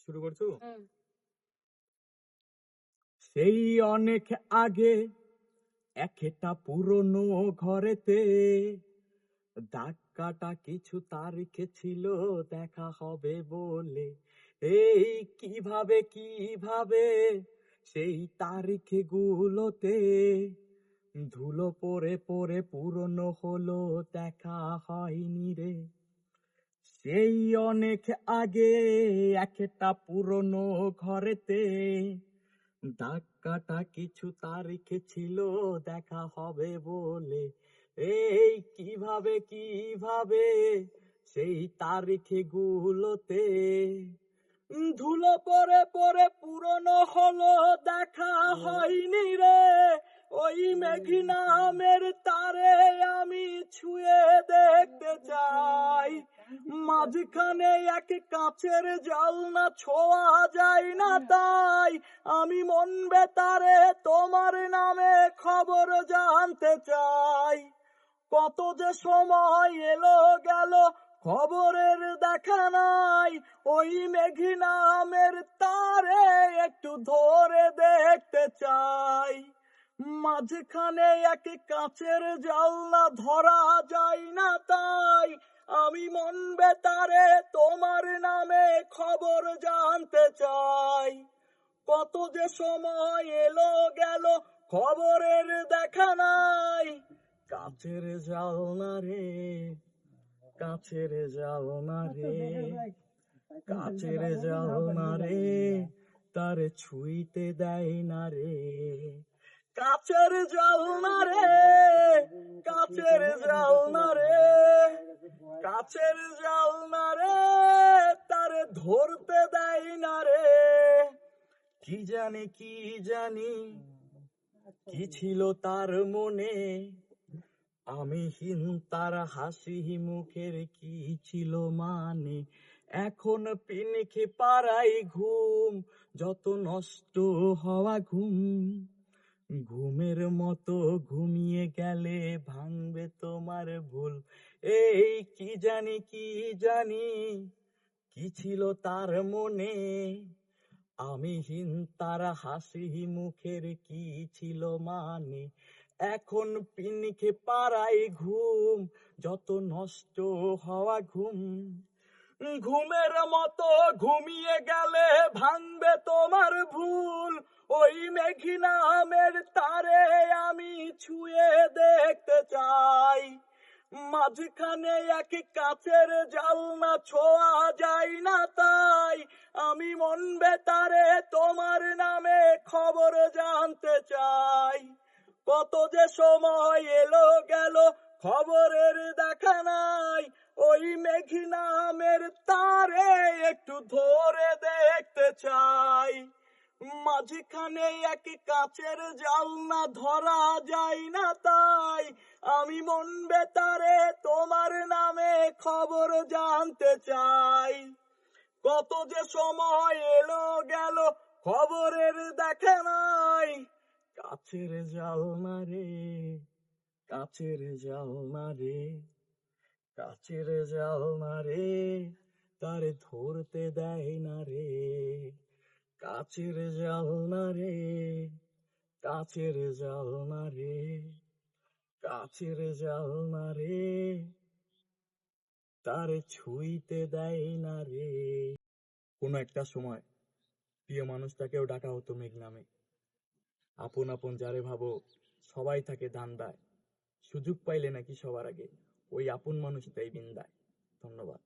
শুরু করছো? হুম। সেই অনেক আগে একটা পুরনো ঘরেতে দাগ কাটা কিছু তারিখ ছিল দেখা হবে বলে। এই কিভাবে সেই তারিখ গুলোতে ধুলো পড়ে পড়ে পুরনো হলো, দেখা হয়নি রে। সেই অনেক আগে একটা পুরনো ঘরেতে দাগ কাটা কিছু তারিখ ছিল দেখা হবে বলে। এই কিভাবে সেই তারিখ গুলোতে ধুলো পড়ে পড়ে পুরনো হলো, দেখা হয়নি রে। ওই মেঘি নামের তারে আমি ছুঁয়ে দেখতে চাই। মাঝখানে এক কাচের জানলা, ছোঁয়া যায় না তাই আমি মন বেতারে তোমার নামে খবর জানতে চাই। কত যে সময় এলো গেল খবরের দেখা নাই। ওই মেঘি নামের তারে একটু ধরে দেখতে চাই। মাঝখানে এক কাচের জানলা, ধরা যায় না তাই আমি মন বেতারে তোমার নামে খবর জানতে চাই। কত যে সময় এলো গেল খবরের দেখা নাই। কাছের জানলা রে, কাছের জানলা রে, কাছের জানলা রে, তার ছুঁইতে দেয় না রে। কাছের জানলা রে, কাছের জানলা রে, কাছের জানলা রে, তার ধরতে দেয় না রে। কি জানি কি ছিল তার মনে, আমি হীন তার হাসি মুখের কি ছিল মানে। এখন পিনকে পাড়াই ঘুম, যত নষ্ট হওয়া ঘুম। ঘুমের মতো ঘুমিয়ে গেলে ভাঙবে তোমার ভুল। এই কি জানি কি ছিল তার মনে, আমি হীন তার হাসি মুখের কি ছিল মানে। এখন পিনকে পাড়াই ঘুম, যত নষ্ট হওয়া ঘুম। ঘুমের মতো ঘুমিয়ে গেলে ভাঙবে তোমার ভুল। ওই মেঘি নামের তারে আমি ছুঁয়ে দেখতে চাই। মাঝখানে এক কাচের জানলা, ছোঁয়া যায় না তাই আমি মন বেতারে তোমার নামে খবর জানতে চাই। কত যে সময় এলো গেল খবরের দেখা নাই। ওই মেঘি নামের তারে একটু ধরে দেখতে চাই। মাঝখানে এক কাচের জানলা, ধরা যায় না তাই আমি মন বেতারে তোমার নামে খবর জানতে চাই। কত যে সময় এলো গেল খবরের দেখা নাই। কাছের জানলা রে, কাছের জানলা রে, কাছের জানলা রে, তার ধরতে দেয় না রে। কাছের জানলা রে, কাছের জানলা রে, কাছের জানলা রে, তার ছুঁইতে দেয় না রে। কোনো একটা সময় প্রিয় মানুষটাকেও ডাকা হতো মেঘ নামে। আপন আপন যারে ভাবো সবাই থাকে ধান্দায়, সুযোগ পাইলে নাকি সবার আগে ওই আপন মানুষটাই বিন্দায়। ধন্যবাদ।